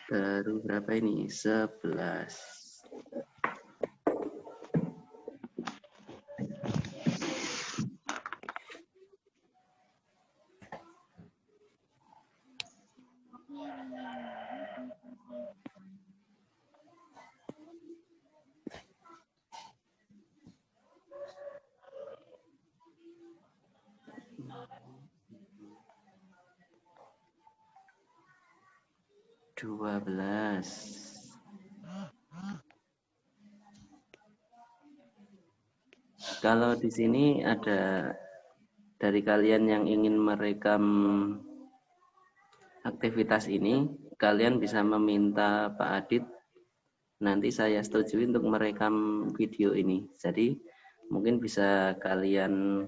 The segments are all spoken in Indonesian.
Baru berapa ini? 11. Dua belas. Kalau di sini ada dari kalian yang ingin merekam aktivitas ini, kalian bisa meminta Pak Adit. Nanti saya setuju untuk merekam video ini. Jadi mungkin bisa kalian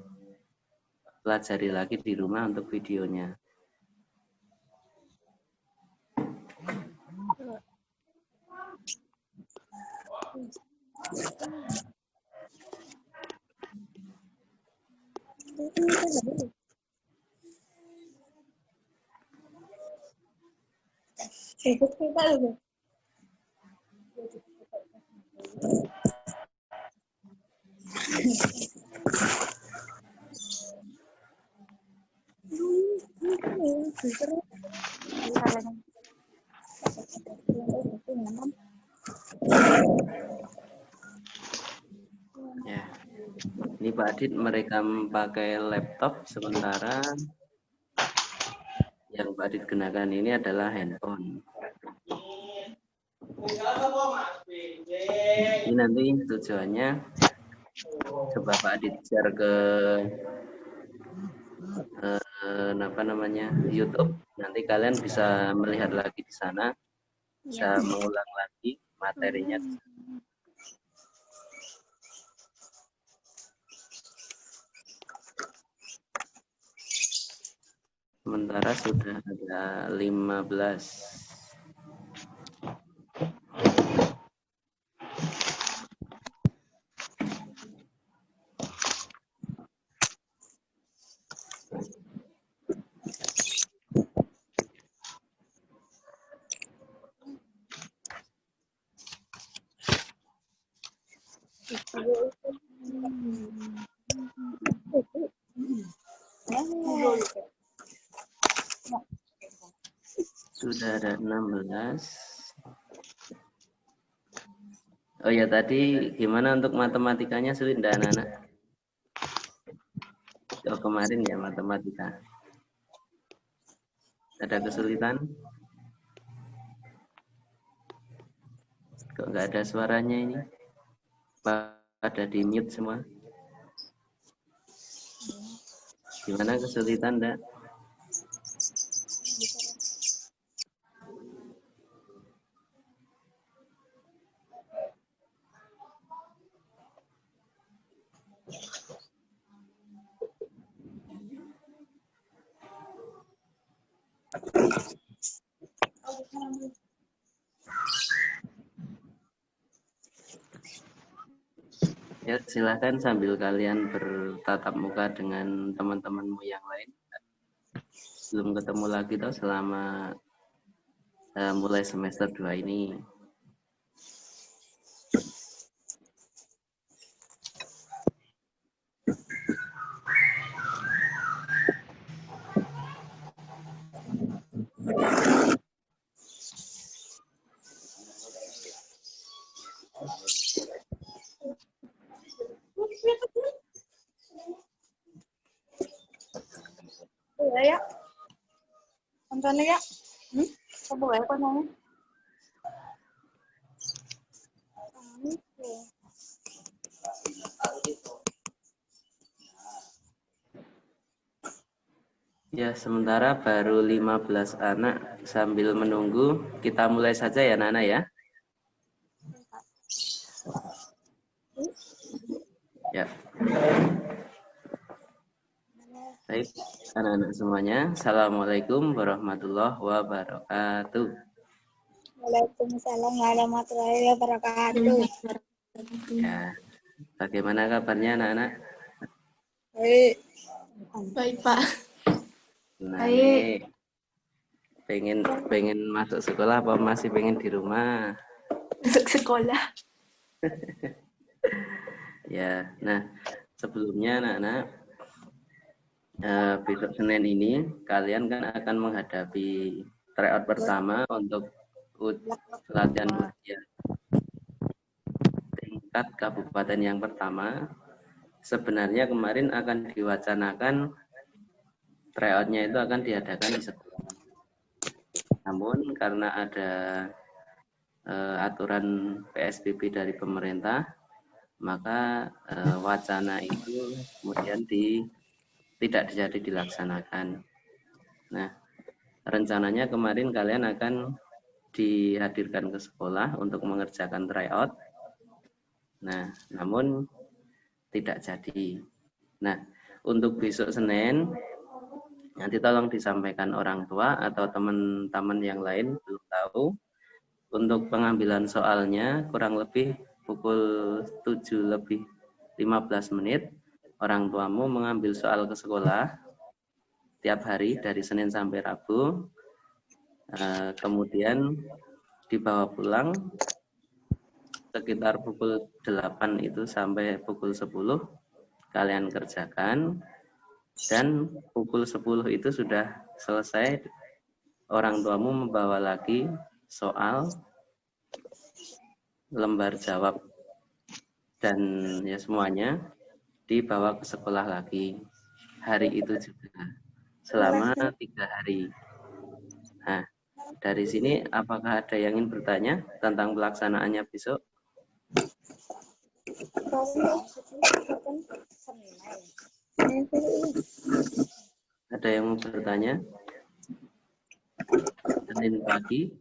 pelajari lagi di rumah untuk videonya. Ya, ini Pak Adit merekam pakai laptop, sementara yang Pak Adit gunakan ini adalah handphone. Ini nanti tujuannya coba Pak Adit share ke YouTube. Nanti kalian bisa melihat lagi di sana, bisa mengulang lagi materinya. Sementara sudah ada 15. Sudah ada 16. Oh ya, tadi gimana untuk matematikanya, sulit enggak anak-anak? Oh, kemarin ya matematika. Ada kesulitan? Kok nggak ada suaranya ini? Pada di mute semua. Gimana, kesulitan enggak? Ya, silahkan sambil kalian bertatap muka dengan teman-temanmu yang lain. Belum ketemu lagi toh selama mulai semester 2 ini. Ya, nontonnya ya. Coba ya nontonnya. Ya, sementara baru 15 anak. Sambil menunggu, kita mulai saja ya Nana ya. Ya. Baik, anak-anak semuanya. Assalamualaikum warahmatullahi wabarakatuh. Waalaikumsalam warahmatullahi wabarakatuh. Ya, bagaimana kabarnya anak-anak? Baik. Baik, Pak. Baik. Pengen masuk sekolah apa masih pengen di rumah? Masuk sekolah. Ya, nah sebelumnya anak-anak, besok Senin ini kalian kan akan menghadapi tryout pertama untuk latihan ujian tingkat kabupaten yang pertama. Sebenarnya kemarin akan diwacanakan tryoutnya itu akan diadakan di sekolah. Namun karena ada aturan PSBB dari pemerintah, maka wacana itu kemudian tidak jadi dilaksanakan. Nah, rencananya kemarin kalian akan dihadirkan ke sekolah untuk mengerjakan tryout. Nah, namun tidak jadi. Nah, untuk besok Senin, nanti tolong disampaikan orang tua atau teman-teman yang lain belum tahu. Untuk pengambilan soalnya kurang lebih pukul 7:15 orang tuamu mengambil soal ke sekolah tiap hari dari Senin sampai Rabu. Kemudian dibawa pulang sekitar pukul 8 itu sampai pukul 10 kalian kerjakan, dan pukul 10 itu sudah selesai, orang tuamu membawa lagi soal, lembar jawab, dan ya semuanya dibawa ke sekolah lagi hari itu juga selama 3 hari. Nah, dari sini apakah ada yang ingin bertanya tentang pelaksanaannya besok? Ada yang mau bertanya? Senin pagi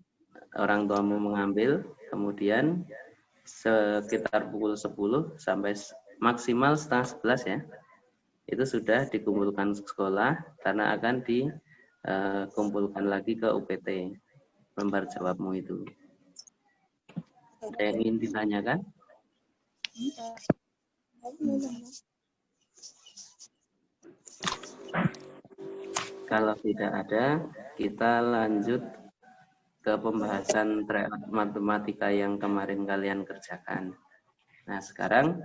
orang tuamu mengambil, kemudian sekitar pukul 10 sampai maksimal setengah 11 ya, itu sudah dikumpulkan sekolah karena akan dikumpulkan lagi ke UPT lembar jawabmu itu. Ada yang ingin ditanyakan? Kalau tidak ada, kita lanjut ke pembahasan tryout matematika yang kemarin kalian kerjakan. Nah, sekarang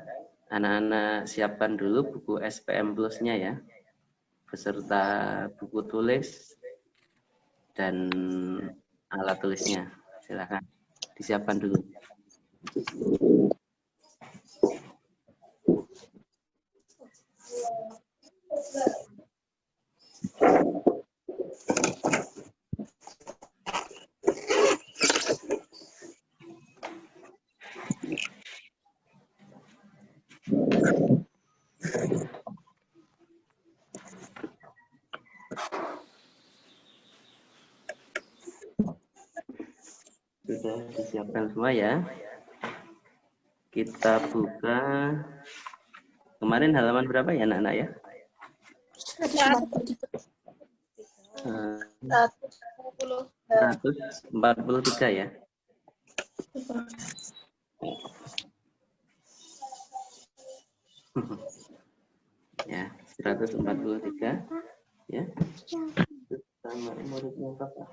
anak-anak siapkan dulu buku SPM Plus-nya ya, beserta buku tulis dan alat tulisnya. Silakan disiapkan dulu. Sudah disiapkan semua ya. Kita buka. Kemarin halaman berapa ya anak-anak ya? 143 ya. Ya, 143 ya. Sama muridnya Kakak.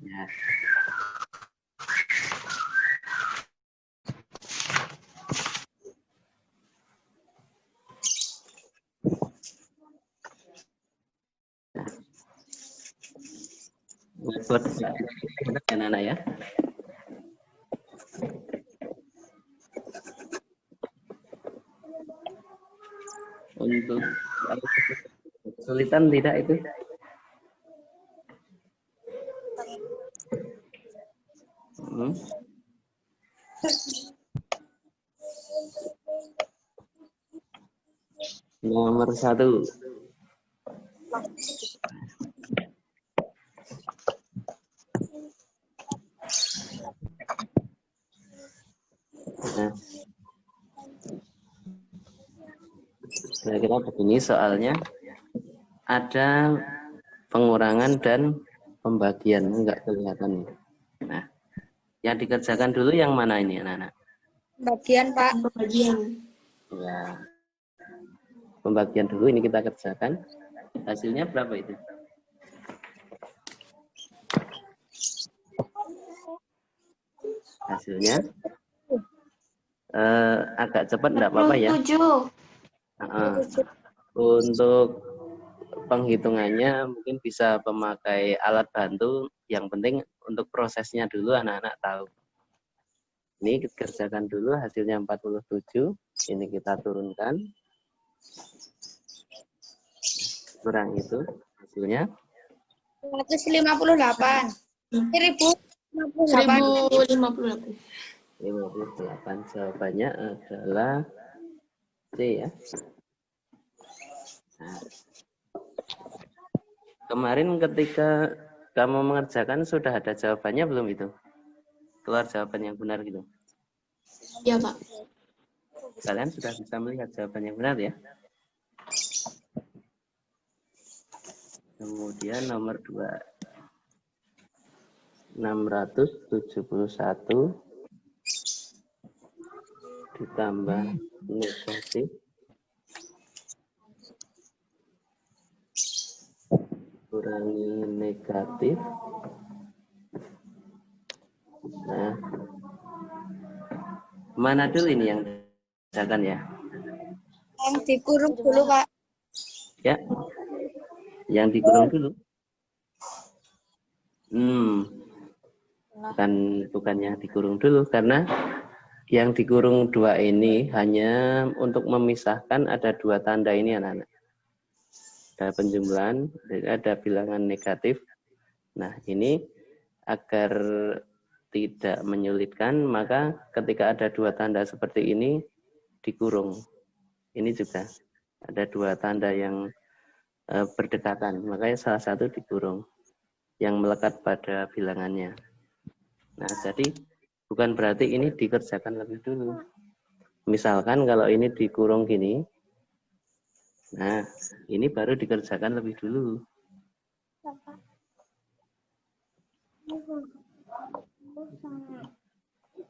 Ya. Buat anak-anak ya. Untuk kesulitan tidak itu? Nomor 1. Nah, kira begini soalnya, ada pengurangan dan pembagian, enggak kelihatan. Nah, yang dikerjakan dulu yang mana ini anak-anak? Bagian, Pak. Pembagian. Ya. Pembagian dulu ini kita kerjakan. Hasilnya berapa itu? Hasilnya agak cepat enggak apa-apa ya. 47. Untuk penghitungannya mungkin bisa memakai alat bantu. Yang penting untuk prosesnya dulu anak-anak tahu. Ini kita kerjakan dulu hasilnya 47. Ini kita turunkan. Kurang itu hasilnya 158. 1058. 1058. 58. Jawabannya adalah C ya. Nah, kemarin ketika kamu mengerjakan sudah ada jawabannya belum itu? Keluar jawaban yang benar gitu. Ya, Pak. Kalian sudah bisa melihat jawaban yang benar ya. Kemudian nomor 2. 671 ditambah negatif kurangi negatif. Nah, mana dulu ini yang dikerjakan ya? Yang dikurung dulu, Pak. Ya, yang dikurung dulu. Bukan yang dikurung dulu, karena yang dikurung 2 ini hanya untuk memisahkan ada 2 tanda ini anak-anak. Ada penjumlahan, ada bilangan negatif. Nah, ini agar tidak menyulitkan, maka ketika ada 2 tanda seperti ini dikurung. Ini juga ada 2 tanda yang berdekatan, makanya salah satu dikurung yang melekat pada bilangannya. Nah, jadi bukan berarti ini dikerjakan lebih dulu. Misalkan kalau ini dikurung gini, nah ini baru dikerjakan lebih dulu.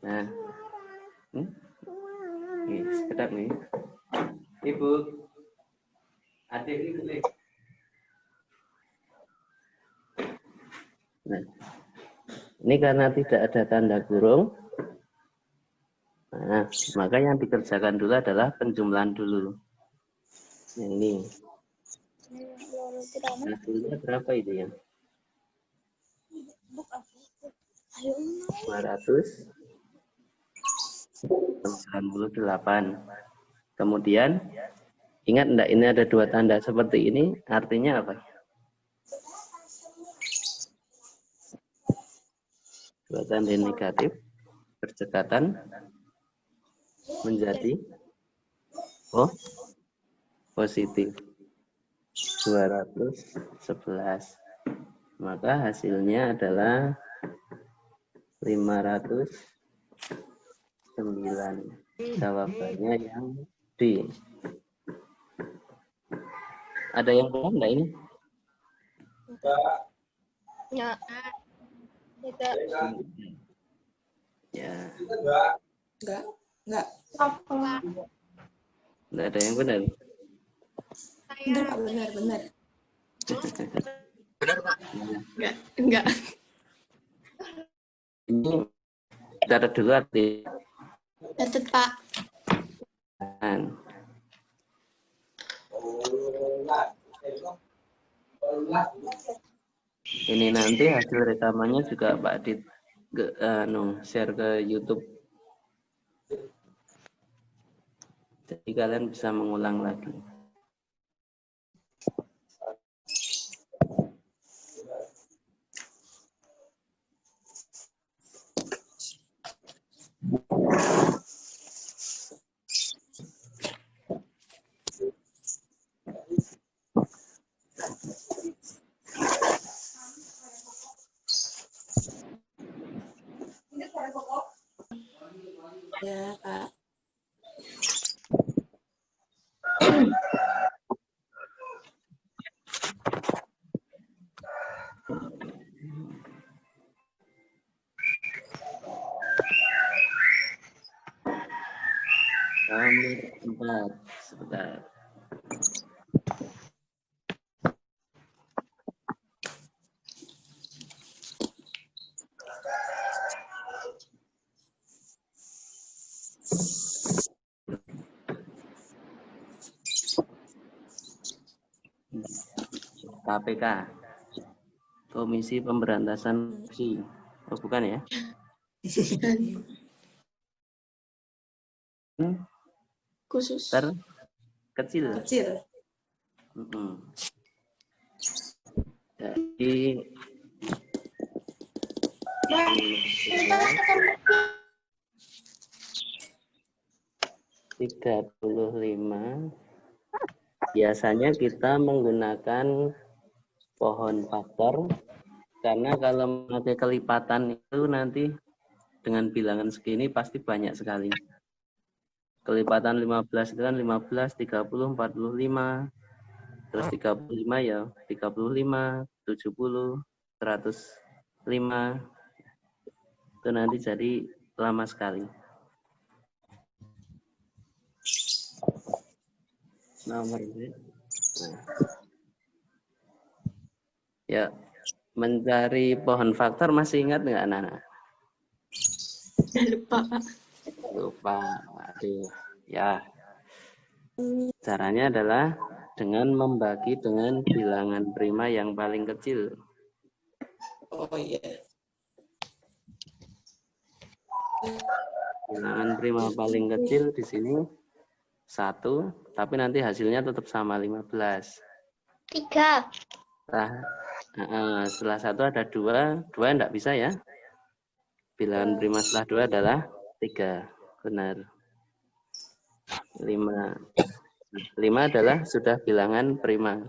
Nah, nih, sekedar nih, Ibu, adik Ibu. Nah, ini karena tidak ada tanda kurung, nah, maka yang dikerjakan dulu adalah penjumlahan dulu. Yang ini. Hasilnya berapa itu ya? 598. Kemudian, ingat enggak ini ada 2 tanda seperti ini, artinya apa? 2 tanda negatif berdekatan menjadi positif 211. Maka hasilnya adalah 509. Jawabannya yang D. Ada yang benar enggak ini? Ya. Tidak. Ya. Enggak. Enggak ada yang benar. Benar, Pak. Benar. Enggak. Ini cara dulu arti. Catat, Pak. Ini nanti hasil rekamannya juga Pak Adit share ke YouTube. Jadi kalian bisa mengulang lagi. Ya, Pak. Nomor 4. Sebentar. KPK. Komisi Pemberantasan Korupsi. Oh, bukan ya? Khusus. Kecil. Jadi 35. Biasanya kita menggunakan pohon faktor karena kalau memakai kelipatan itu nanti dengan bilangan segini pasti banyak sekali. Kelipatan 15 itu kan 15, 30, 45. Terus 35 ya 35, 70, 105. Itu nanti jadi lama sekali. Nomor ini. Nah. Ya, mencari pohon faktor masih ingat nggak anak-anak? Lupa, Pak. Lupa. Aduh. Ya. Caranya adalah dengan membagi dengan bilangan prima yang paling kecil. Oh iya. Bilangan prima paling kecil di sini 1, tapi nanti hasilnya tetap sama 15. 3. Setelah 1 ada 2 enggak bisa ya. Bilangan prima setelah 2 adalah 3. Benar. 5 adalah sudah bilangan prima.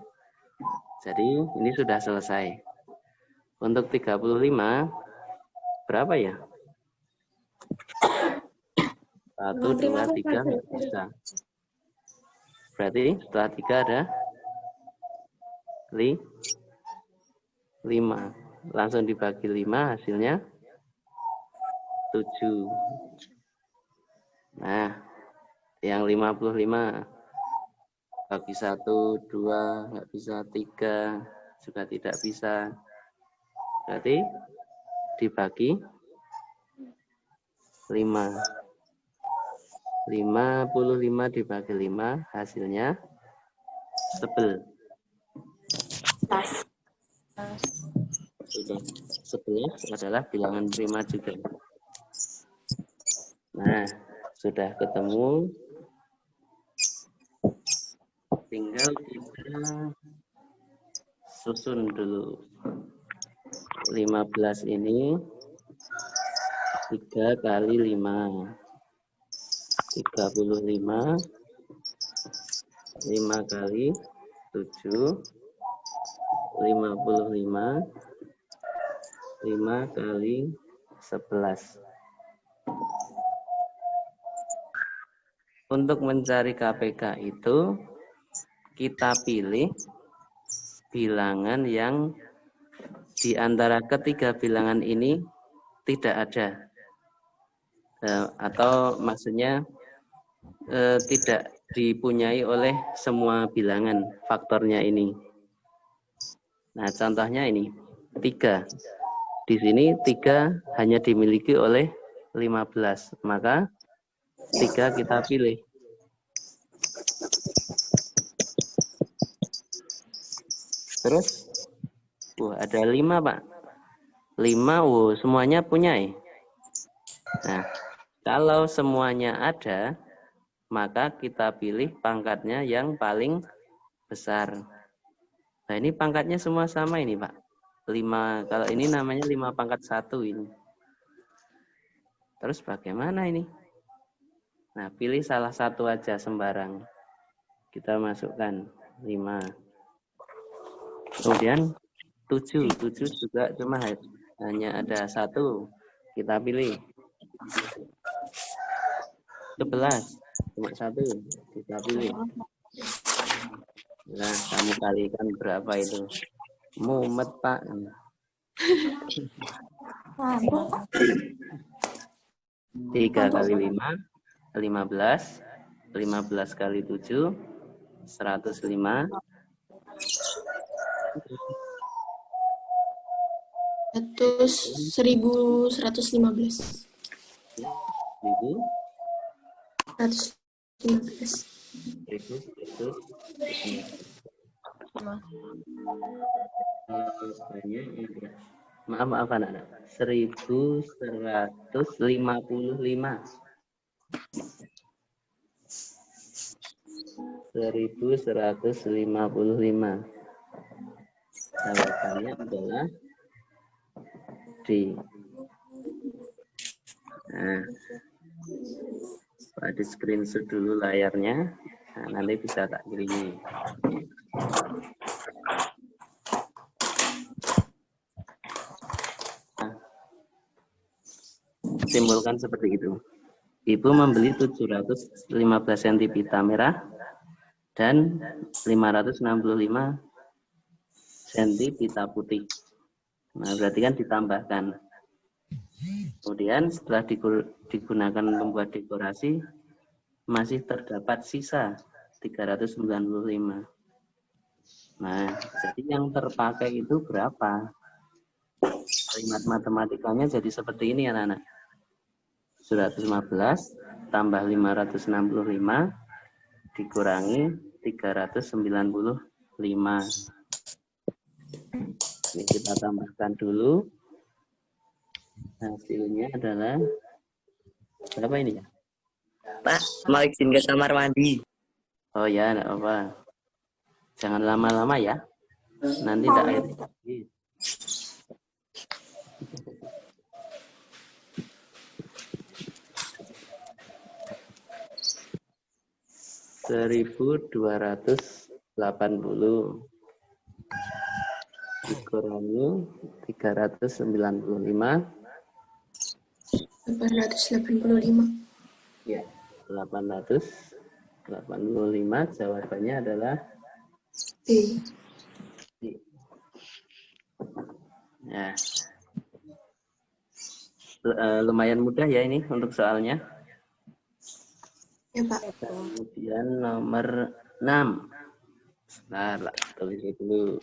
Jadi ini sudah selesai. Untuk 35 berapa ya? 1, 2, 3 enggak bisa. Berarti setelah 3 ada 5. Langsung dibagi 5 hasilnya 7. Nah, yang 55 bagi 1, 2 nggak bisa, 3 juga tidak bisa. Berarti dibagi 5. 55 dibagi 5 hasilnya 11. Sudah 11 adalah bilangan prima juga. Nah, sudah ketemu. Tinggal kita susun dulu. 15 ini 3 kali 5. 35. 5 kali 7. 55. 5 kali 11. Untuk mencari KPK itu kita pilih bilangan yang di antara ketiga bilangan ini tidak ada. Atau maksudnya tidak dipunyai oleh semua bilangan faktornya ini. Nah, contohnya ini 3. Di sini 3 hanya dimiliki oleh 15. Maka 3 kita pilih. Terus, ada 5, Pak. 5, semuanya punya ya. Nah, kalau semuanya ada, maka kita pilih pangkatnya yang paling besar. Nah, ini pangkatnya semua sama ini, Pak. 5, kalau ini namanya 5 pangkat 1 ini. Terus bagaimana ini? Nah, pilih salah satu aja sembarang. Kita masukkan 5. Kemudian 7 juga cuma hanya ada 1. Kita pilih. 11 cuma 1. Kita pilih. Nah, kamu kalikan berapa itu? Mumet, Pak. 3 kali 5, 15. 15 kali 7, 105. 1115. 115. 1115. Maaf anak-anak. 1155. 1155. Jawabannya adalah D. Nah, di screenshot dulu layarnya. Nah, nanti bisa tak kirimi. Nah, simpulkan seperti itu. Ibu membeli 715 cm pita merah dan 565 cm pita putih. Nah, berarti kan ditambahkan. Kemudian setelah digunakan membuat dekorasi, masih terdapat sisa 395. Nah, jadi yang terpakai itu berapa? Kalimat matematikanya jadi seperti ini anak-anak. 115 tambah 565 dikurangi 395. Ini kita tambahkan dulu. Hasilnya adalah berapa ini ya? Pak, mau izin ke kamar mandi. Oh ya, enggak apa. Jangan lama-lama ya. Nanti enggak air. 1280 dikurangi 395. 885. Ya, 885. Jawabannya adalah D. Ya. Lumayan mudah ya ini untuk soalnya. Ya, Pak. Kemudian nomor 6. Sebentar, tulis dulu.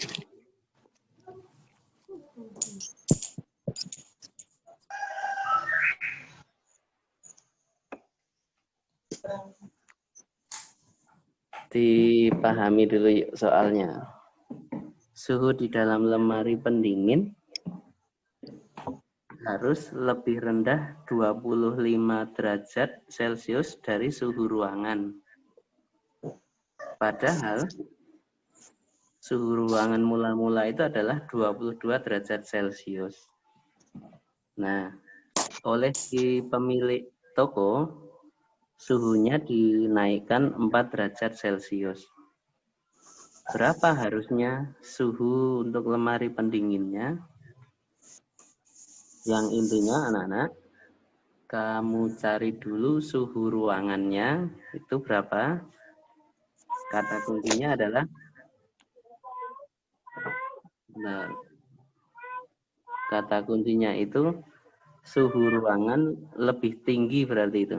Dipahami dulu yuk soalnya. Suhu di dalam lemari pendingin harus lebih rendah 25 derajat Celcius dari suhu ruangan. Padahal suhu ruangan mula-mula itu adalah 22 derajat Celcius. Nah, oleh si pemilik toko, suhunya dinaikkan 4 derajat Celcius. Berapa harusnya suhu untuk lemari pendinginnya? Yang intinya anak-anak, kamu cari dulu suhu ruangannya, itu berapa? Kata kuncinya adalah, nah, kata kuncinya itu suhu ruangan lebih tinggi berarti itu.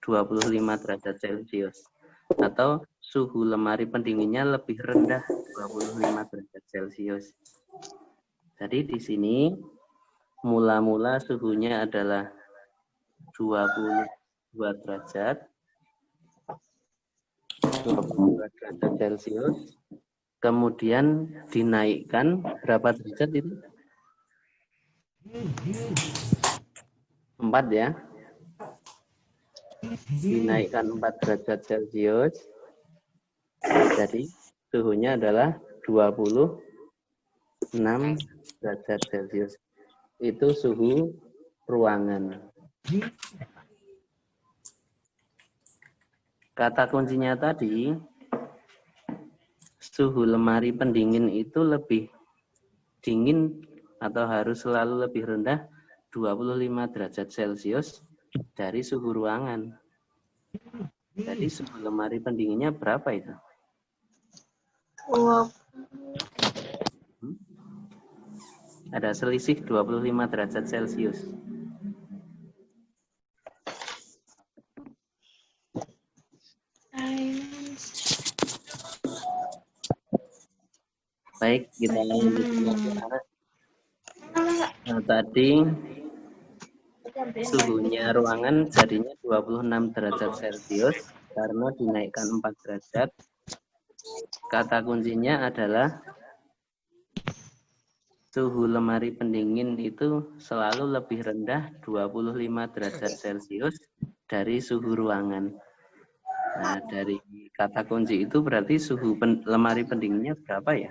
25 derajat Celcius. Atau suhu lemari pendinginnya lebih rendah 25 derajat Celcius. Jadi di sini mula-mula suhunya adalah 22 derajat. 22 derajat Celcius. Kemudian dinaikkan berapa derajat itu? 4 ya. Dinaikkan 4 derajat Celcius. Jadi suhunya adalah 26 derajat Celcius. Itu suhu ruangan. Kata kuncinya tadi, suhu lemari pendingin itu lebih dingin atau harus selalu lebih rendah 25 derajat Celcius dari suhu ruangan. Jadi suhu lemari pendinginnya berapa itu? Ada selisih 25 derajat Celcius. Baik, kita lanjutkan. Nah, tadi suhunya ruangan jadinya 26 derajat Celcius karena dinaikkan 4 derajat. Kata kuncinya adalah suhu lemari pendingin itu selalu lebih rendah 25 derajat Celcius dari suhu ruangan. Nah, dari kata kunci itu berarti suhu lemari pendinginnya berapa ya?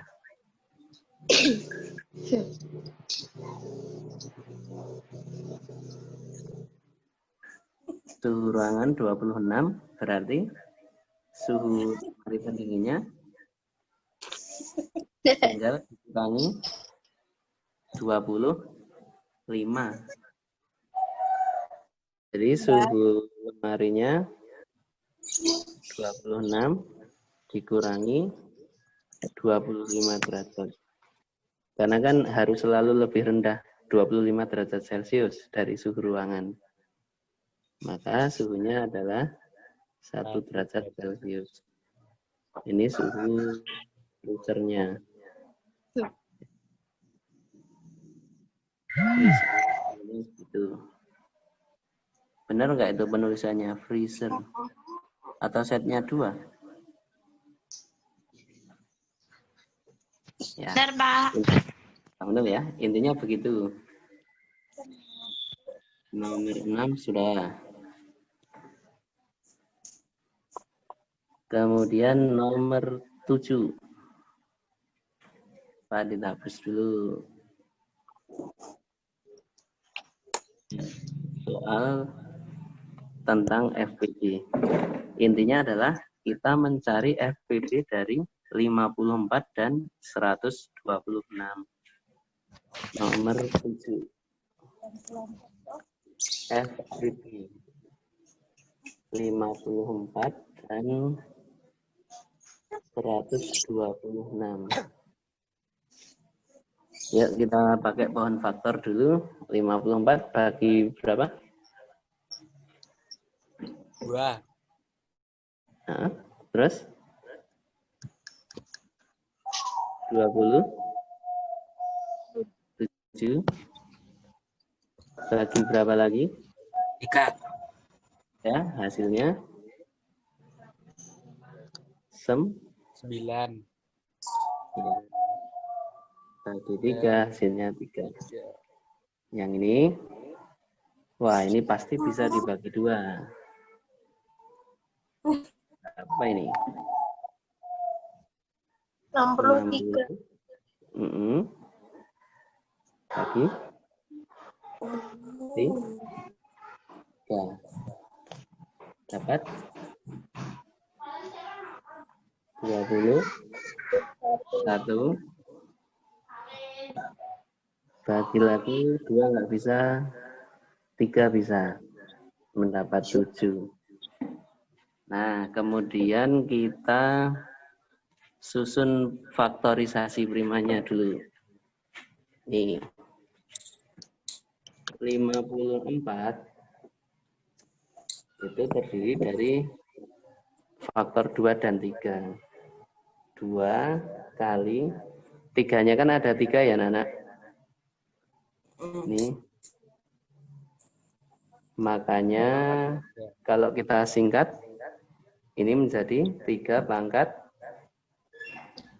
Suhu ruangan 26, berarti suhu lemari pendinginnya tinggal dikurangi 25. Jadi suhu lemarinya 26 dikurangi 25 derajat. Karena kan harus selalu lebih rendah 25 derajat Celcius dari suhu ruangan. Maka suhunya adalah 1 derajat Celcius. Ini suhu freezernya. Ini gitu. Benar nggak itu penulisannya freezer? Atau setnya 2? Ya. Benar, Pak. Benar ya, intinya begitu. Nomor 6 sudah. Kemudian nomor 7. Pak dihapus dulu. Soal tentang FPB. Intinya adalah kita mencari FPB dari 54 dan 126. Nomor 7. FPB 54 dan 126. Ya, kita pakai pohon faktor dulu. 54 bagi berapa? 2. Nah, terus 27 bagi berapa lagi? 3. Ya, hasilnya 9. 9. Bagi 3, hasilnya 3. Yang ini, wah ini pasti bisa dibagi 2. Apa ini? 63. Bagi 3. Dapat 21. Bagi lagi 2 nggak bisa, 3 bisa, mendapat 7. Nah, kemudian kita susun faktorisasi primanya dulu. Nih, 54 itu terdiri dari faktor 2 dan 3. 2 kali, 3-nya kan ada 3 ya, Nana? Nih. Makanya kalau kita singkat, ini menjadi 3 pangkat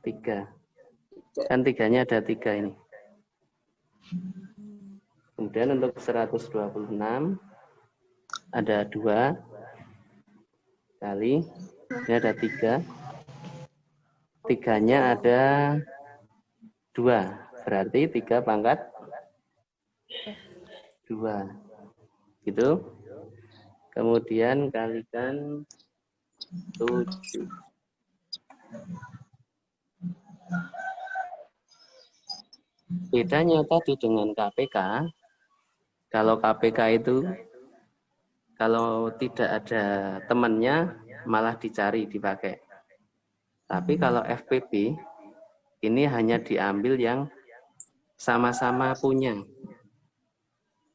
3. Kan 3-nya ada 3 ini. Kemudian untuk 126 ada 2 kali, ini ada 3. 3-nya ada 2, berarti 3 pangkat 2. Gitu. Kemudian kalikan 7. Bedanya tadi dengan KPK, kalau KPK itu kalau tidak ada temannya malah dicari, dipakai. Tapi kalau FPB ini hanya diambil yang sama-sama punya.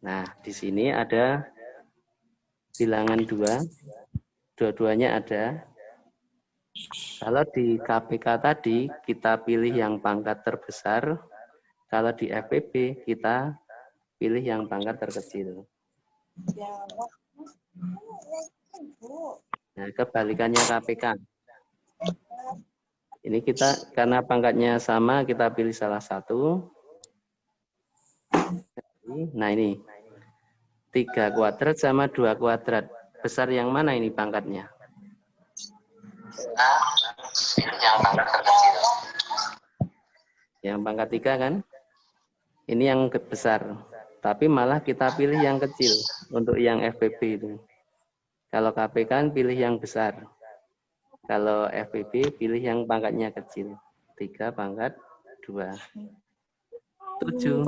Nah, di sini ada bilangan 2, dua-duanya ada. Kalau di KPK tadi kita pilih yang pangkat terbesar, kalau di FPB kita pilih yang pangkat terkecil. Nah, kebalikannya KPK. Ini kita karena pangkatnya sama, kita pilih salah satu. Nah ini 3 kuadrat sama 2 kuadrat. Besar yang mana ini pangkatnya? Yang pangkat terkecil. Yang pangkat 3 kan? Ini yang besar. Tapi malah kita pilih yang kecil untuk yang FPB itu. Kalau KPK kan pilih yang besar. Kalau FPB pilih yang pangkatnya kecil. 3 pangkat 2. 7.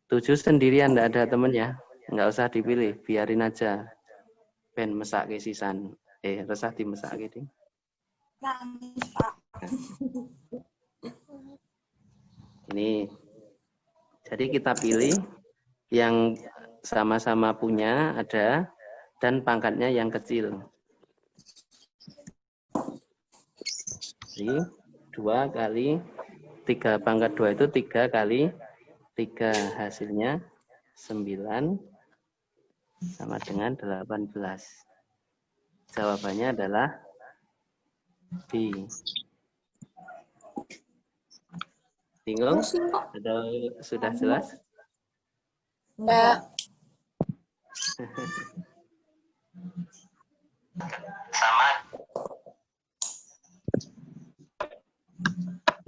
7 sendirian, enggak ada temennya. Enggak usah dipilih, biarin aja. Ben mesake sisan. Resah di mesake ding. Ini. Jadi kita pilih yang sama-sama punya ada dan pangkatnya yang kecil. Jadi 2 kali 3 pangkat 2 itu 3 kali 3 hasilnya 9 sama dengan 18. Jawabannya adalah B. Bingung? Sudah jelas? Enggak. Sama.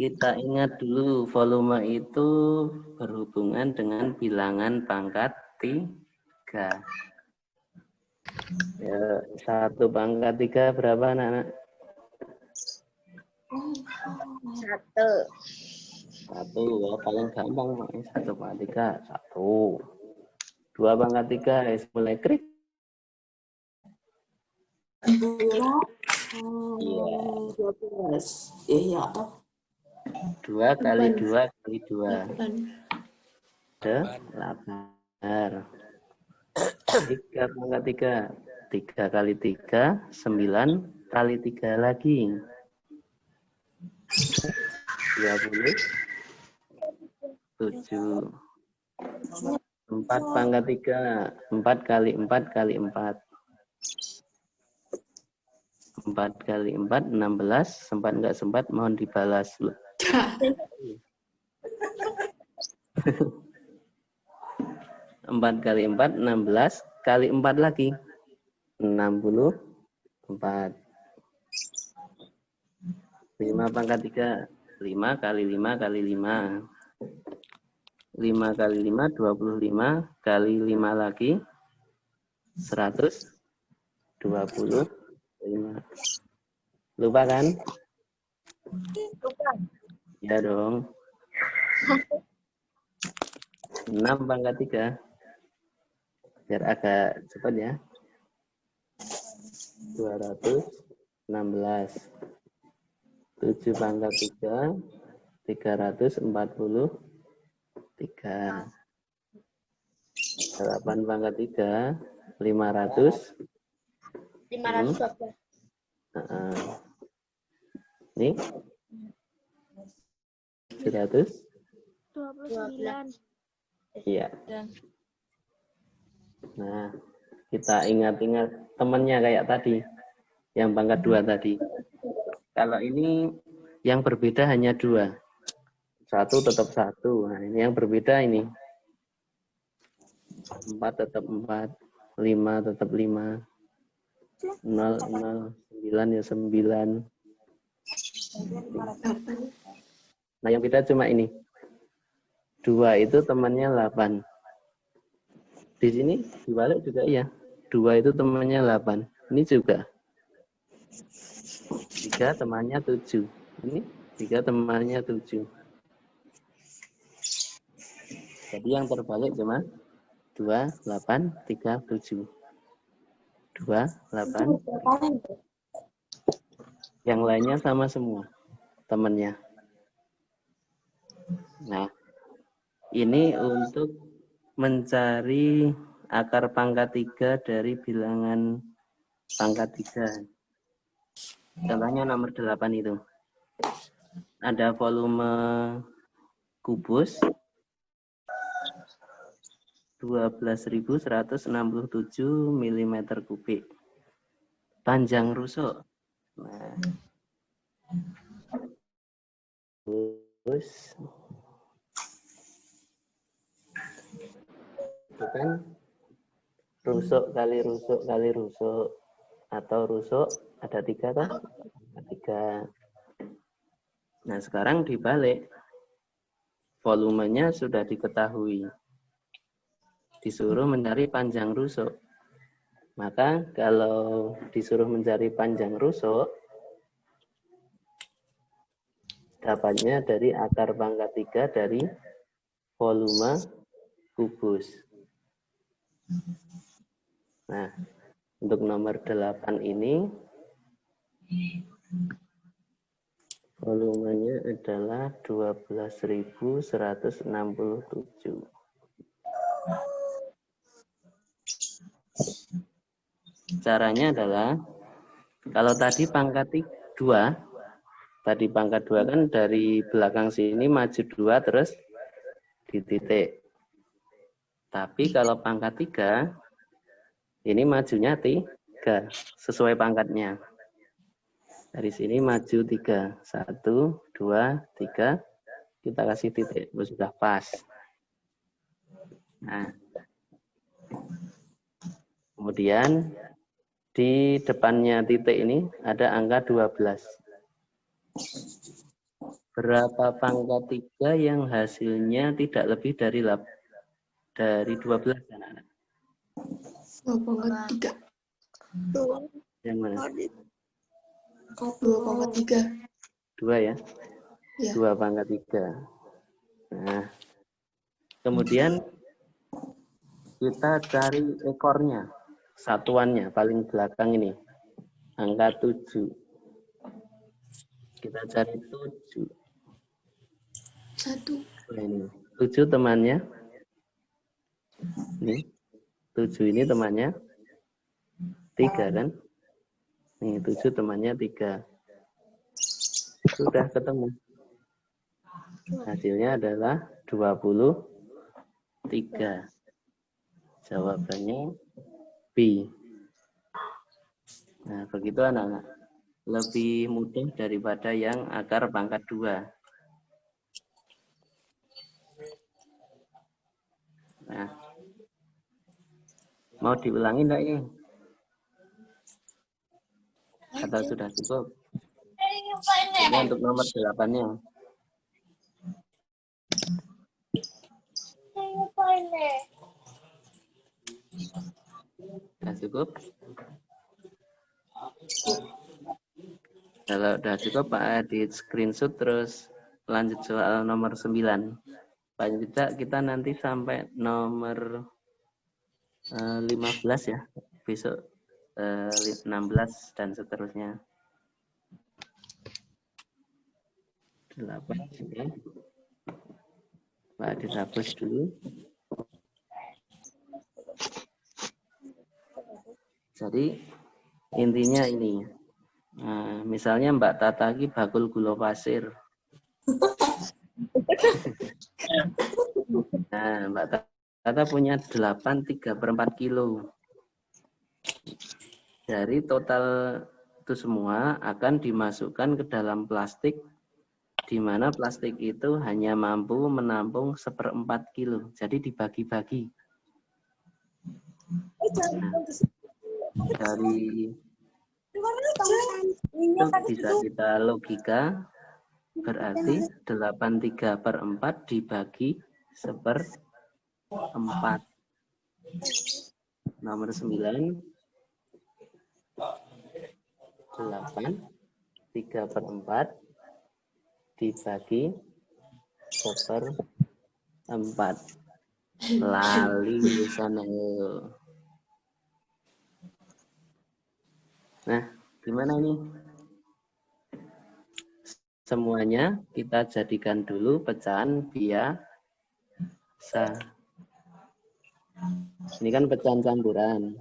Kita ingat dulu volume itu berhubungan dengan bilangan pangkat 3. Ya, 1 pangkat 3 berapa anak-anak? 1. 1, ya, paling gampang 1 pangkat 3, 1. 2 pangkat 3, mulai krik. Iya. 12. Iya. 2 kali 2 kali 2. 8. 3 pangkat 3. 3 kali 3, 9 kali 3 lagi. 27. 4 pangkat 3. 4 kali 4 kali 4. 4 kali 4, 16. Sempat nggak sempat, mohon dibalas. 4 kali 4, 16. Kali 4 lagi. 64. 5 pangkat 3. 5 kali 5 kali 5. 5 kali 5, 25. Kali 5 lagi. 125. Lupa kan? Lupa. Ya dong. 6 pangkat 3. Biar agak cepat ya. 216. 7 pangkat 3. 343. 8 pangkat 3. 500. 512. Ini 100. 29. Iya. Nah, kita ingat-ingat temannya kayak tadi, yang pangkat 2 tadi. Kalau ini yang berbeda hanya 2. 1 tetap 1. Nah, ini yang berbeda ini. 4 tetap 4. 5 tetap 5. 0, 0. 9 ya 9. Nah, yang beda cuma ini. 2 itu temannya 8. Di sini dibalik juga iya. 2 itu temannya 8. Ini juga. 3 temannya 7. Ini 3 temannya 7. Jadi yang terbalik cuma 2, 8, 3, 7. 2, 8. Yang lainnya sama semua temannya. Nah, ini untuk mencari akar pangkat 3 dari bilangan pangkat 3. Contohnya nomor 8 itu. Ada volume kubus 12.167 mm kubik. Panjang rusuk. Nah, terus itu kan rusuk kali rusuk kali rusuk, atau rusuk ada 3 kan? Ada 3. Nah, sekarang dibalik. Volumenya sudah diketahui. Disuruh mencari panjang rusuk. Maka kalau disuruh mencari panjang rusuk, dapatnya dari akar pangkat 3 dari volume kubus. Nah, untuk nomor 8 ini, volumenya adalah 12.167. Caranya adalah, kalau tadi pangkat 2, tadi pangkat 2 kan dari belakang sini maju 2 terus di titik. Tapi kalau pangkat 3, ini majunya 3, sesuai pangkatnya. Dari sini maju 3, 1, 2, 3, kita kasih titik, sudah pas. Nah, kemudian di depannya titik ini ada angka 12. Berapa pangkat 3 yang hasilnya tidak lebih dari 12, anak-anak? 2,3. Yang mana? 2,3. 2 ya? Ya. 2 pangkat 3. Nah, kemudian kita cari ekornya, satuannya, paling belakang ini. Angka 7. Kita cari 7. 1. Nah, ini. 7 temannya. Ini. 7 ini temannya 3 kan? Nih, 7 temannya 3. Sudah ketemu. Hasilnya adalah 23. Jawabannya B. Nah, begitu anak-anak. Lebih mudah daripada yang akar pangkat 2. Nah, mau diulangi enggak ini? Atau sudah cukup? Ini untuk nomor 8-nya. Sudah cukup? Kalau sudah cukup, Pak Adit screenshot terus lanjut soal nomor 9. Paling tidak kita nanti sampai nomor 15 ya. Besok 16 dan seterusnya. 8 sudah. Pak Adit hapus dulu. Jadi intinya ini. Nah, misalnya Mbak Tata ini bakul gula pasir. Nah, Mbak Tata punya 8 3/4 kilo. Dari total itu semua akan dimasukkan ke dalam plastik, di mana plastik itu hanya mampu menampung 1/4 kilo. Jadi dibagi-bagi. Nah, dari itu bisa kita logika, berarti 8/3/4 dibagi 1/4. Nomor 9, 8/3/4 dibagi 1/4. Lali sana. Nah, gimana ini? Semuanya kita jadikan dulu pecahan biasa. Ini kan pecahan campuran.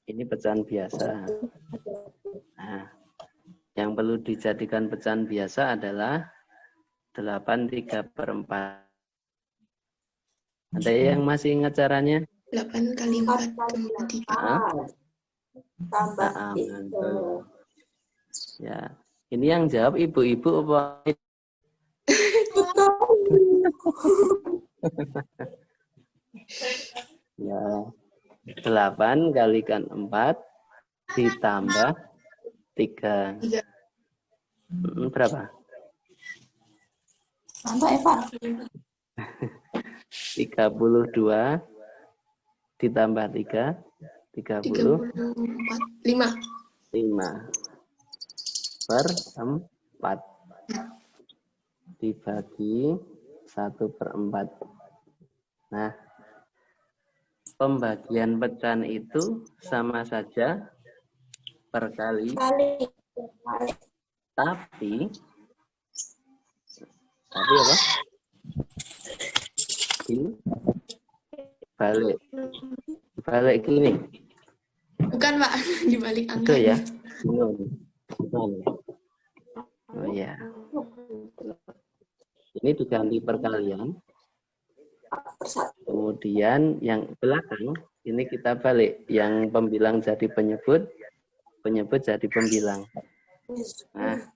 Ini pecahan biasa. Nah, Yang perlu dijadikan pecahan biasa adalah 8/3/4. Ada yang masih ingat caranya? 8 kali 4 tambah 3. Tambah Nah, 3. mantul. Ya, ini yang jawab ibu-ibu apa? Ya, 8 kalikan 4 ditambah 3. 3. Berapa? Tambah ya Pak. 32 ditambah 3, 34. 5. 5/4 dibagi 1/4. Nah, pembagian pecahan itu sama saja perkali, tapi apa? Balik gini. Bukan Pak, dibalik Itu angkanya. ya. Bukan. Oh ya. Ini diganti perkalian. Kemudian yang belakang ini kita balik. Yang pembilang jadi penyebut, penyebut jadi pembilang. Nah,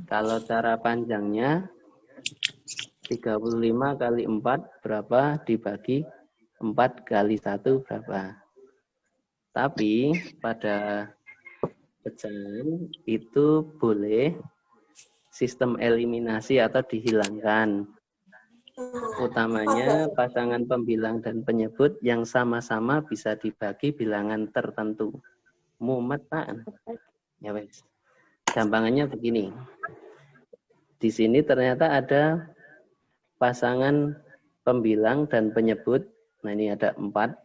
kalau cara panjangnya 35 kali 4 berapa dibagi 4 kali 1 berapa. Tapi pada pecahan itu boleh sistem eliminasi atau dihilangkan. Utamanya pasangan pembilang dan penyebut yang sama-sama bisa dibagi bilangan tertentu. Mumet Pak. Ya wes. Gampangannya begini. Di sini ternyata ada pasangan pembilang dan penyebut. Nah ini ada 4.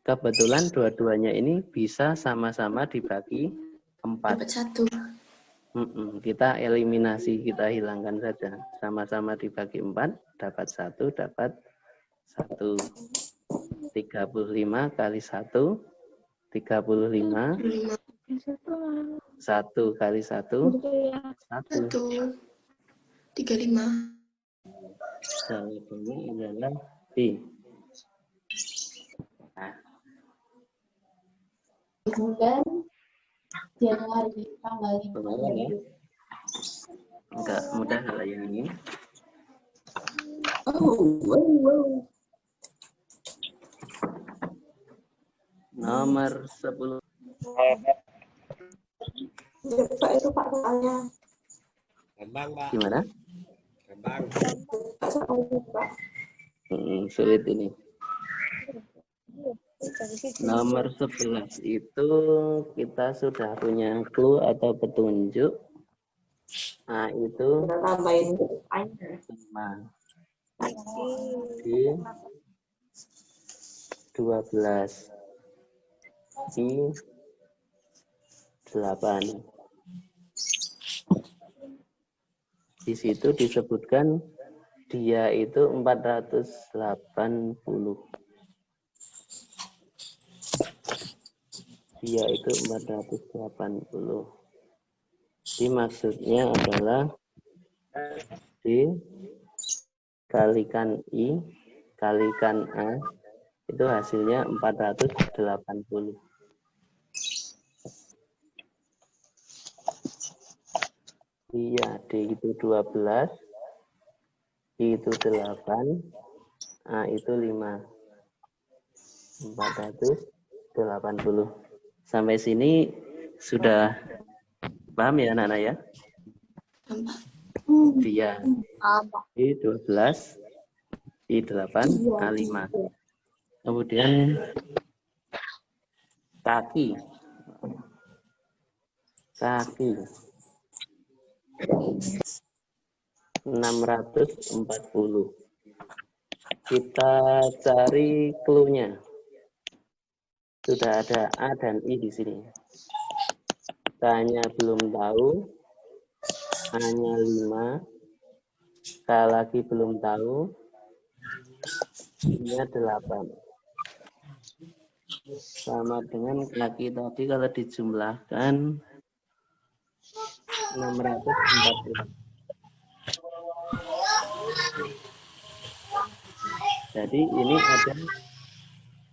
Kebetulan dua-duanya ini bisa sama-sama dibagi 4. Dapat 1. Kita eliminasi, kita hilangkan saja. Sama-sama dibagi 4, dapat 1, dapat 1. 35 kali 1, 35. 1 kali 1, 1. 35. Jawabannya adalah B. Nah. Bulan Januari tanggal 5. Lumayan ya. Enggak mudah kalau yang ini. Nomor 10. Pak itu Pak soalnya. Gampang, Pak. Gimana? Gampang. Pak soalnya Pak. Sulit ini. Nomor 11 itu kita sudah punya clue atau petunjuk. Nah, itu Kita tambahin 5 di 12 di 8. Di situ disebutkan dia itu 480. Dia itu 480. Jadi maksudnya adalah dikalikan I kalikan A itu hasilnya 480. Iya, D itu 12, I itu 8, A itu 5. 480. Sampai sini sudah paham ya anak-anak ya? Dia I 12, I 8, A 5. Kemudian kaki. Kaki 640. Kita cari clue-nya. Sudah ada A dan I di sini. K-nya belum tahu. A-nya 5. K lagi belum tahu. I-nya 8. sama dengan kaki tadi kalau dijumlahkan 640. Jadi ini ada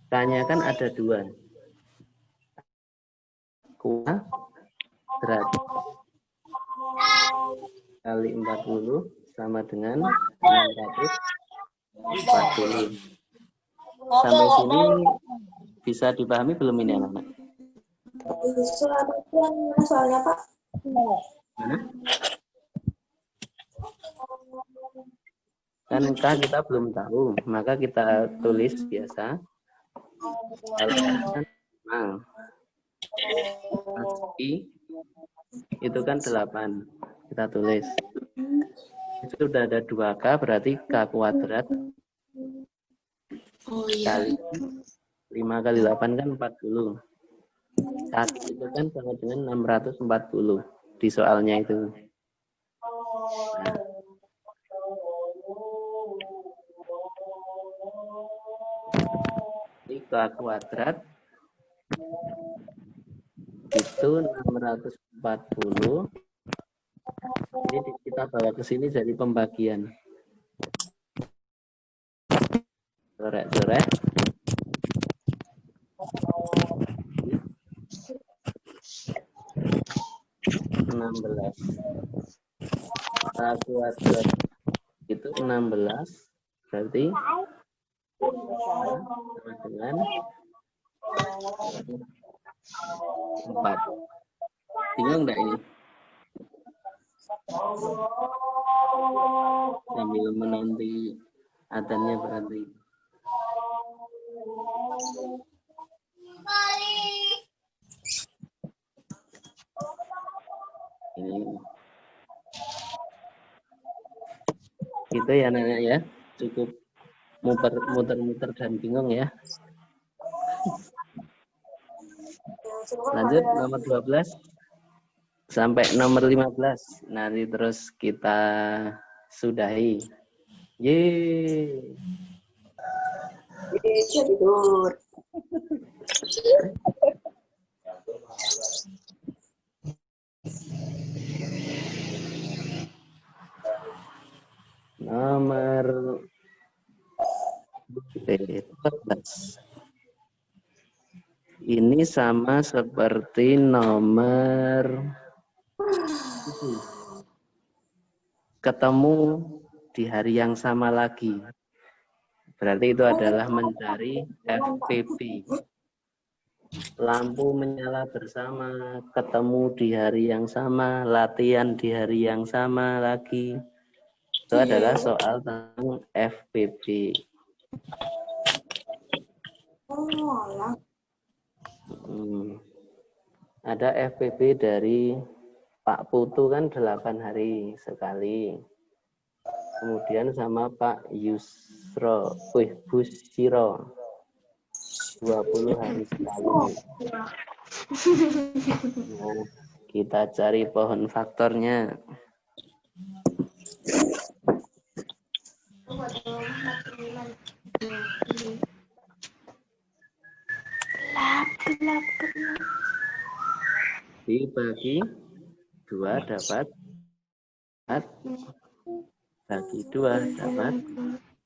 K-nya kan ada 2. Kuadrat kali 40 sama dengan 640. Sampai sini bisa dipahami belum ini anak-anak? Soalnya Pak. Mana? Kan K kita belum tahu, maka kita tulis biasa. Nah, I itu kan 8. Kita tulis. Itu sudah ada 2K, berarti K kuadrat kali 5 kali 8 kan 40. Kaki itu kan sama dengan 640 di soalnya itu. Nah. K kuadrat itu 640. Ini kita bawa ke sini jadi pembagian. Coret-coret. 16. K kuadrat itu 16. Berarti sama dengan 4. Bingung enggak ini? Sambil menanti adzannya berhenti. Ini. Gitu ya anak-anak ya. Cukup muter-muter dan bingung ya. Lanjut nomor 12 sampai nomor 15. Nanti terus kita sudahi. Yeay. Tidur. Nomor 14. Ini sama seperti nomor 7. Ketemu di hari yang sama lagi. Berarti itu adalah mencari FPP. Lampu menyala bersama, ketemu di hari yang sama, latihan di hari yang sama lagi. Itu adalah soal tentang FPP. Ada FPP dari Pak Putu kan 8 hari sekali. Kemudian sama Pak Busyiro 20 hari sekali. Nah, kita cari pohon faktornya. Dibagi 2 dapat 4. Bagi 2 dapat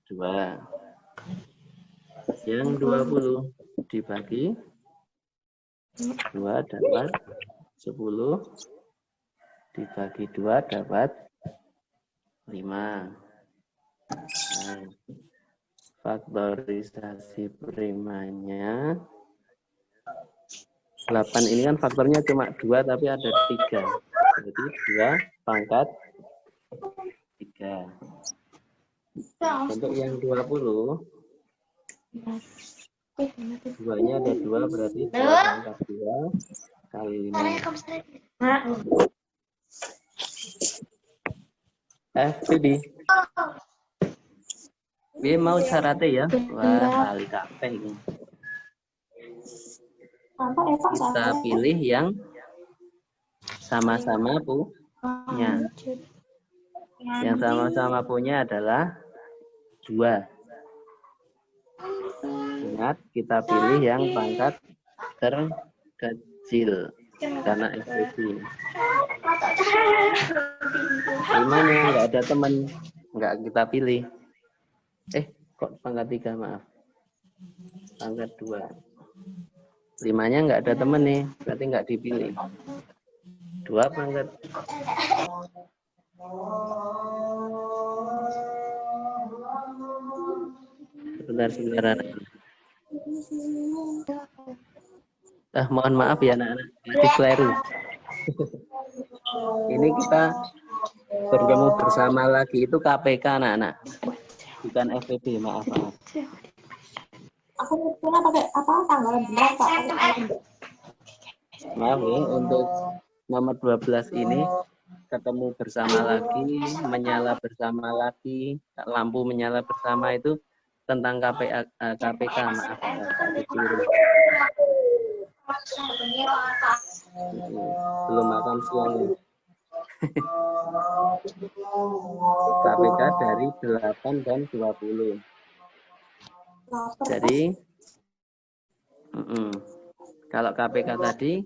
2. Yang 20 dibagi 2 dapat 10. Dibagi 2 dapat 5. Nah, faktorisasi primanya 8 ini kan faktornya cuma 2 tapi ada 3. Jadi 2 pangkat 3. Untuk yang 20 2-nya ada 2 berarti 2 pangkat 2 kali 5. FPD. Dia mau syaratnya ya. Wah, kali kabeh ini. Kita pilih yang sama-sama punya. Yang sama-sama punya adalah 2. Ingat, kita pilih yang pangkat terkecil karena FVP. 5-nya nggak ada teman, nggak kita pilih. Kok pangkat 3, maaf. Pangkat 2. 5-nya nggak ada teman nih, berarti nggak dipilih. 2 pangkat. Sebentar. Mohon maaf ya anak-anak, masih keliru. Ini kita bertemu bersama lagi itu KPK anak-anak, bukan FVP, maaf. Aku punya pakai apa tanggalan berapa? Maaf ya, untuk nomor 12 ini ketemu bersama lagi, menyala bersama lagi, lampu menyala bersama itu tentang KPK, maaf. Belum makan siang. KPK dari 8 dan 20. Jadi kalau KPK tadi,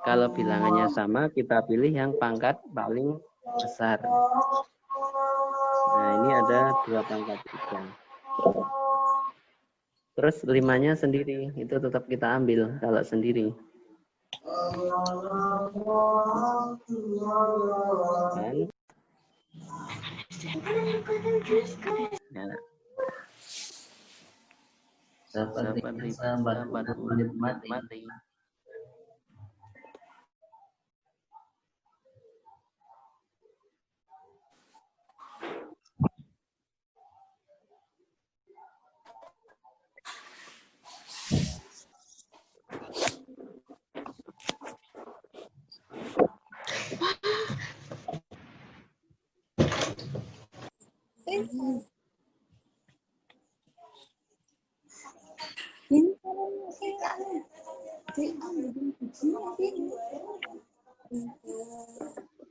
kalau bilangannya sama, kita pilih yang pangkat paling besar. Nah, ini ada 2 pangkat 3. Terus 5-nya sendiri, itu tetap kita ambil kalau sendiri. Dan dapat bisa 40 menit mati.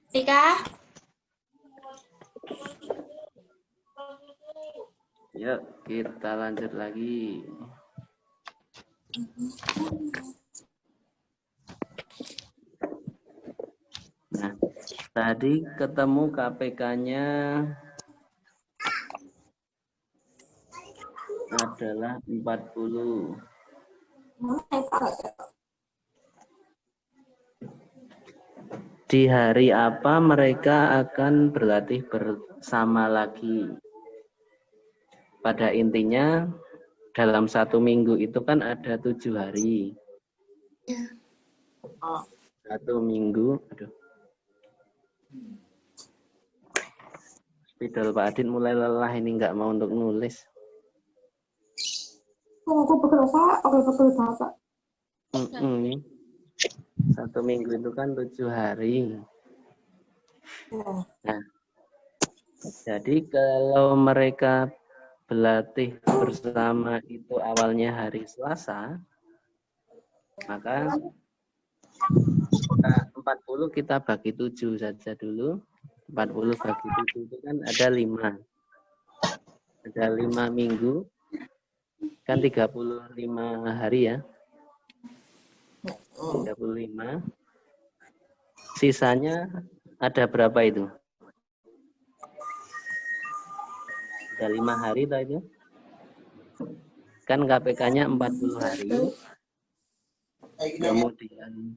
Tika. Yuk, kita lanjut lagi. Nah, tadi ketemu KPK-nya adalah 40. Di hari apa mereka akan berlatih bersama lagi? Pada intinya, dalam 1 minggu itu kan ada 7 hari. 1 minggu, Spidol Pak Adit mulai lelah ini, nggak mau untuk nulis. Aku betul Pak. 1 minggu itu kan 7 hari. Nah, jadi kalau mereka berlatih bersama itu awalnya hari Selasa, maka 40 kita bagi 7 saja dulu. 40 bagi 7 itu kan ada 5. Ada 5 minggu. Kan 35 hari ya. 35. Sisanya ada berapa itu? Ada 5 hari tadi. Kan KPK-nya 40 hari. Kemudian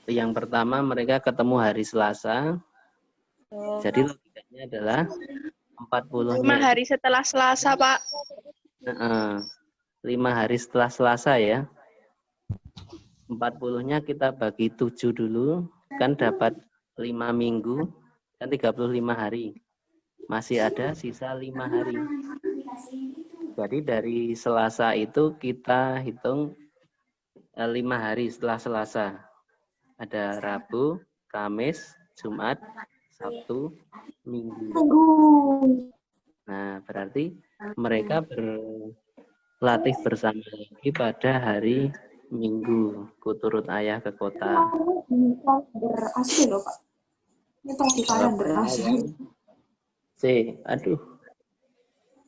yang pertama mereka ketemu hari Selasa. Jadi logikanya adalah 40-nya. 5 hari setelah Selasa, Pak. 5 hari setelah Selasa ya. 40-nya kita bagi 7 dulu, kan dapat 5 minggu, kan 35 hari. Masih ada sisa 5 hari. Jadi dari Selasa itu kita hitung 5 hari setelah Selasa. Ada Rabu, Kamis, Jumat, Sabtu, Minggu. Nah, berarti mereka berlatih bersama lagi pada hari Minggu. Kuturut ayah ke kota. Berasli loh Pak. Ini tongkitannya berasli. Aduh.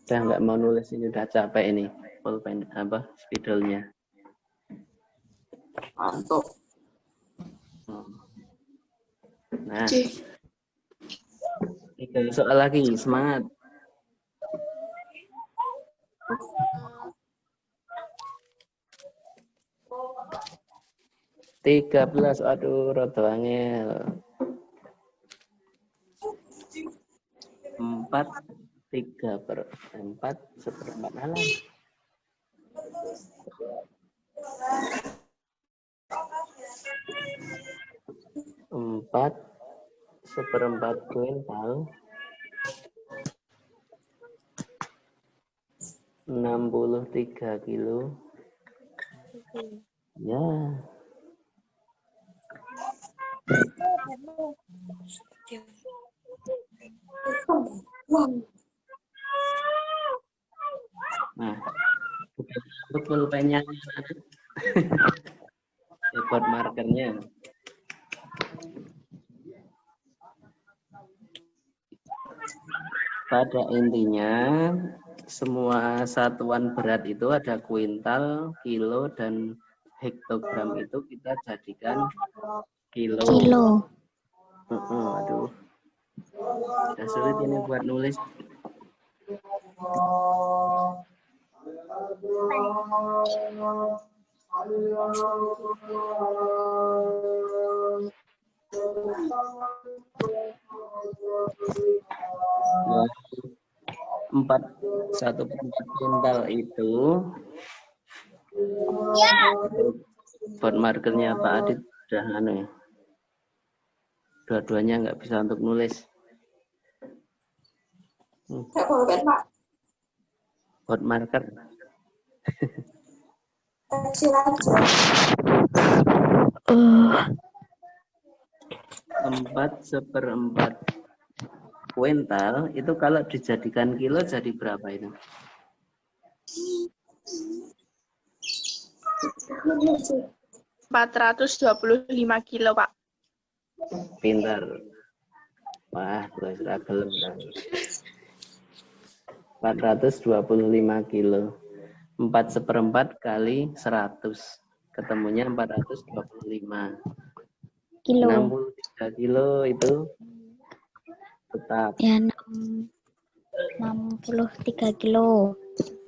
Udah nggak mau nulis ini, udah capek ini. pulpen spidolnya. Mantap. Nah, C. 3 soal lagi, semangat. Tiga belas, aduh, rada angel. 4 seperempat alam. 4 seperempat kuintal 63 kilo. Ya. Nah, betul pulpennya. Keyboard markernya. Pada intinya, semua satuan berat itu ada kuintal, kilo, dan hektogram itu kita jadikan kilo. Aduh, udah sulit ini buat nulis. Satu kuintal itu buat markernya Pak Adit udah ya. Dua-duanya nggak bisa untuk nulis. Pak. Buat marker. Kecil aja. 4 seperempat kuintal itu kalau dijadikan kilo jadi berapa itu? 425 kilo, Pak. Pintar. Wah, terus ragilem. 425 kilo. 4 seperempat kali 100. Ketemunya 425. Kilo. 63 kilo itu tetap. Ya, 63 kilo.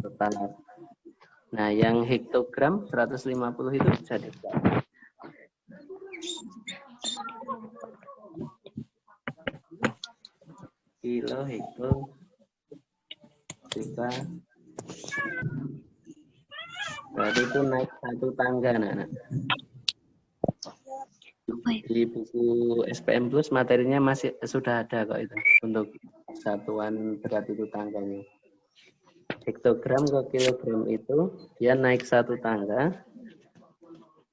Tetap. Nah, yang hektogram 150 itu jadi berapa? Kilo, hekto, juta. Berarti itu naik satu tangga, anak-anak. Di buku SPM Plus materinya masih sudah ada kok itu untuk satuan berat itu tangganya. Hektogram ke kilogram itu dia naik satu tangga.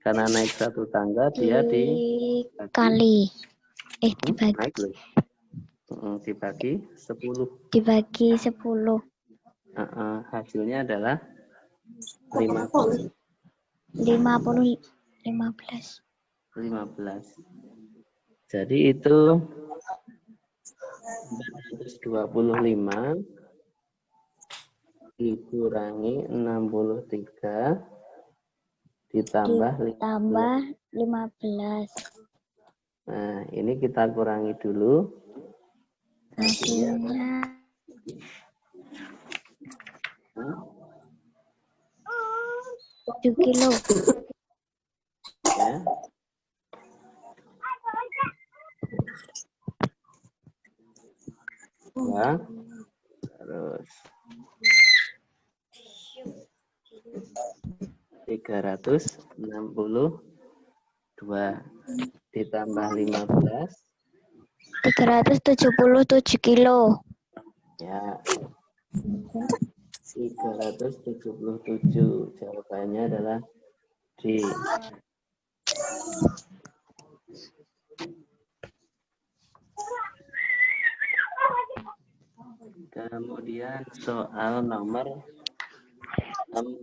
Karena naik satu tangga dia dibagi. Naik loh. Dibagi 10. Dibagi 10. Hasilnya adalah 15. 15. Jadi itu 425 dikurangi 63 ditambah 15. Nah, ini kita kurangi dulu. Hasilnya 7 kilo. Ya. Ya. Terus 362 ditambah 15 377 kilo. ya 377. Jawabannya adalah D. Kemudian soal nomor 14.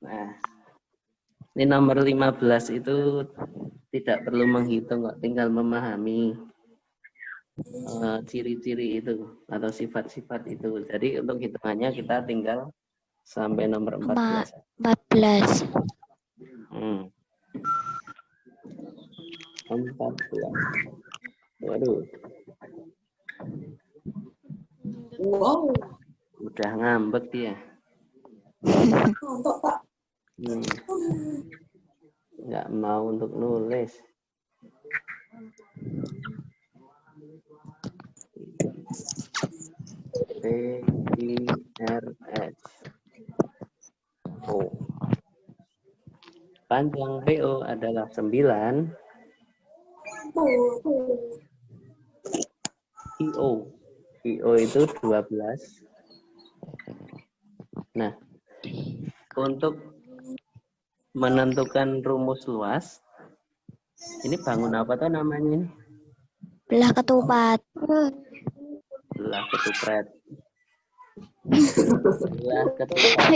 Nah, ini nomor 15 itu tidak perlu menghitung kok, tinggal memahami. ciri-ciri itu atau sifat-sifat itu. Jadi untuk hitungannya kita tinggal sampai nomor 14. 14. 14. Waduh. Wow. Udah ngambek dia. Untuk Pak. Nggak mau untuk nulis. P, I, R, S. O. Panjang PO adalah 9. IO. IO itu 12. Nah, untuk menentukan rumus luas, ini bangun apa tuh namanya ini? Belah ketupat. Belah ketupret. Belah ketupat.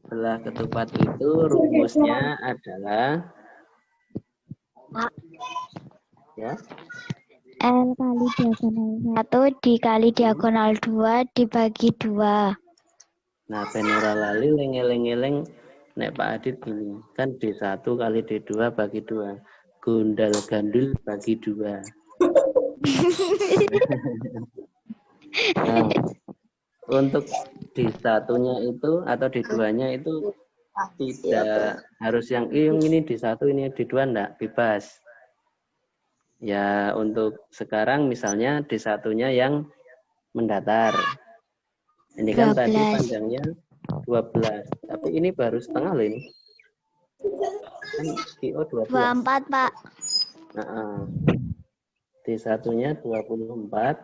Belah ketupat itu rumusnya adalah ya, L kali diagonal 1 dikali diagonal 2 dibagi 2. nah penora lali lengeleng-eleng nek Pak Adit gini kan D1 kali D2 bagi 2, gundal gandul bagi 2. Nah, untuk D1-nya itu atau D2-nya itu tidak harus yang ini D1 ini D2 enggak, bebas. Ya untuk sekarang misalnya D1-nya yang mendatar. Ini kan 12. tadi panjangnya 12. Tapi ini baru setengah loh ini. Kan DO 12. 24, Pak. Nah, D1-nya 24.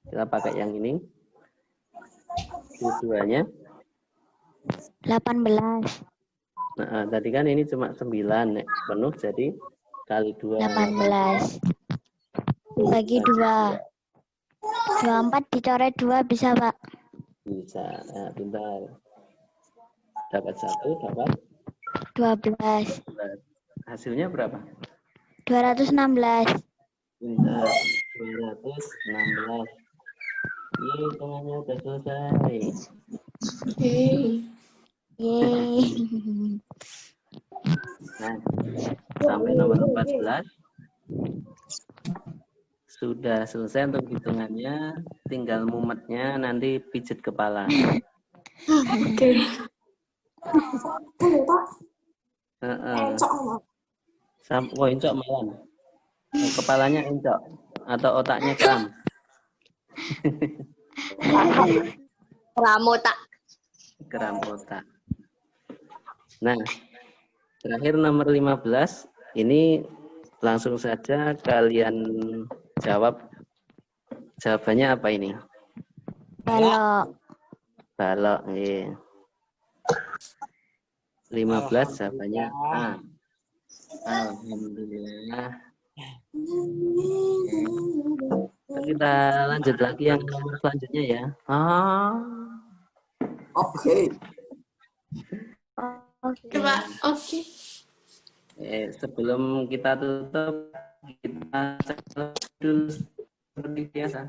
Kita pakai yang ini. D2-nya 18. nah, tadi kan ini cuma 9 nek penuh jadi kali 2. 18. Bagi 2. 24 dicoret 2 bisa, Pak? Bisa. Nah, pintar. Dapat 1, dapat 12. hasilnya berapa? 216. Pintar. 216. Ini hitungannya udah selesai. Yeay. Nah, sampai nomor 14 sudah selesai untuk hitungannya, tinggal mumetnya nanti pijet kepala. Oke. Encok. Encok malam. Kepalanya encok atau otaknya kram. Ramotak. Kram otak. Nah, terakhir nomor 15 ini langsung saja kalian jawab. Jawabannya apa ini? Balok. Balok. Iya. 15 jawabannya A. Alhamdulillah. Kita lanjut lagi yang nomor selanjutnya ya. Oke. Oke, Pak. Oke. Sebelum kita tutup, kita cek dulu seperti biasa.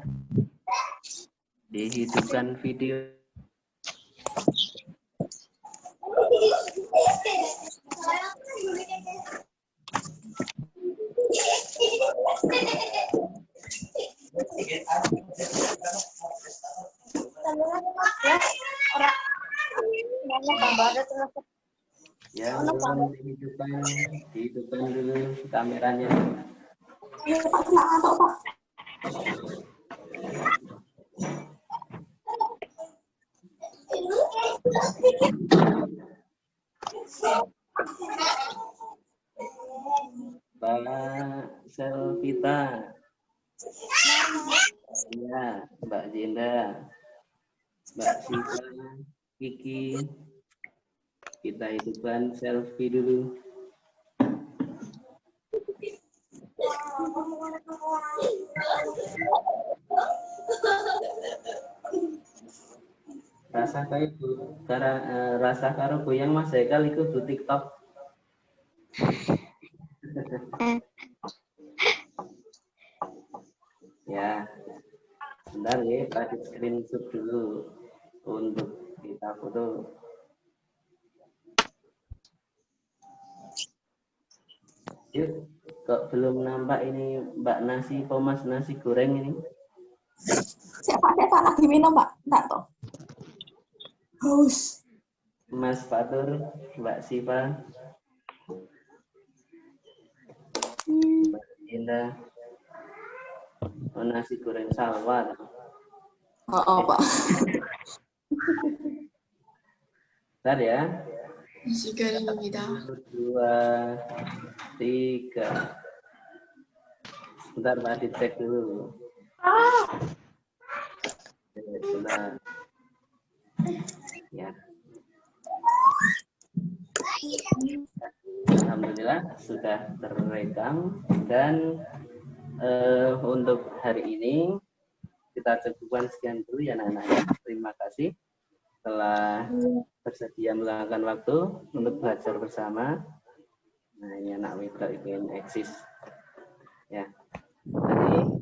Dihidupkan video. Ya, dihidupkan dulu kameranya. Mbak Selvita. Ya, Mbak Jenda. Mbak Sita, Kiki. Kita hidupkan selfie dulu. Rasa karo goyang Mas Haikal ikut di TikTok. Pak Adit screenshot dulu untuk kita foto. Yuk, kok belum nampak ini Mbak Nasi Pomas nasi goreng ini? Siapa lagi minum, Pak? Enggak toh. Haus. Mas Fatur, Mbak Siva, Mbak Indah, oh, nasi goreng salwa. Oh, Pak. Bentar ya. nasi goreng입니다. 2, 3. Sebentar Pak Adit cek dulu. Sebentar. Ya. Alhamdulillah sudah terekam dan untuk hari ini kita cukupkan sekian dulu ya anak-anak ya. Terima kasih telah bersedia meluangkan waktu untuk belajar bersama. Nah ini anak mitra IPN eksis ya. Jadi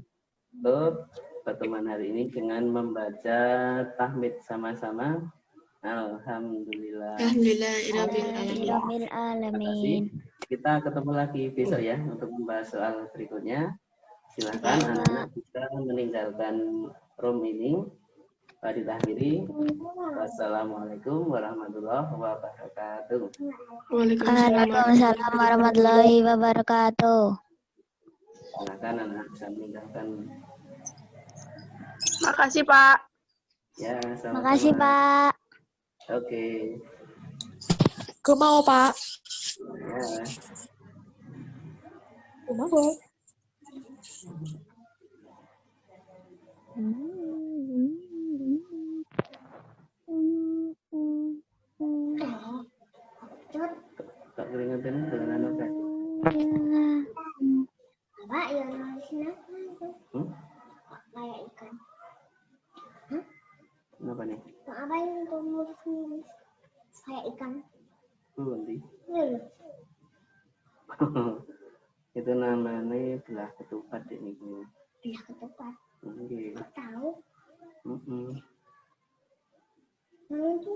untuk pertemuan hari ini dengan membaca tahmid sama-sama. Alhamdulillah. Alhamdulillahirabbil alamin. Rabbil alamin. Kita ketemu lagi besok ya untuk membahas soal berikutnya. Silakan anak-anak bisa meninggalkan room ini. Pak ditakhiri. Wassalamualaikum warahmatullahi wabarakatuh. Waalaikumsalam warahmatullahi wabarakatuh. Silakan anak bisa meninggalkan. Makasih, Pak. Ya, sama-sama. Makasih, Pak. Oke. Gue mau, Pak. Ya. Gue mau. Tak keringetan dengan apa? Pak, ya nulisnya kayak ikan. Kenapa nih? Apa yang nulis kayak ikan? Nanti. Itu namanya belah ketupat ini. Belah ketupat. Oke. Tahu? Mm-mm. Itu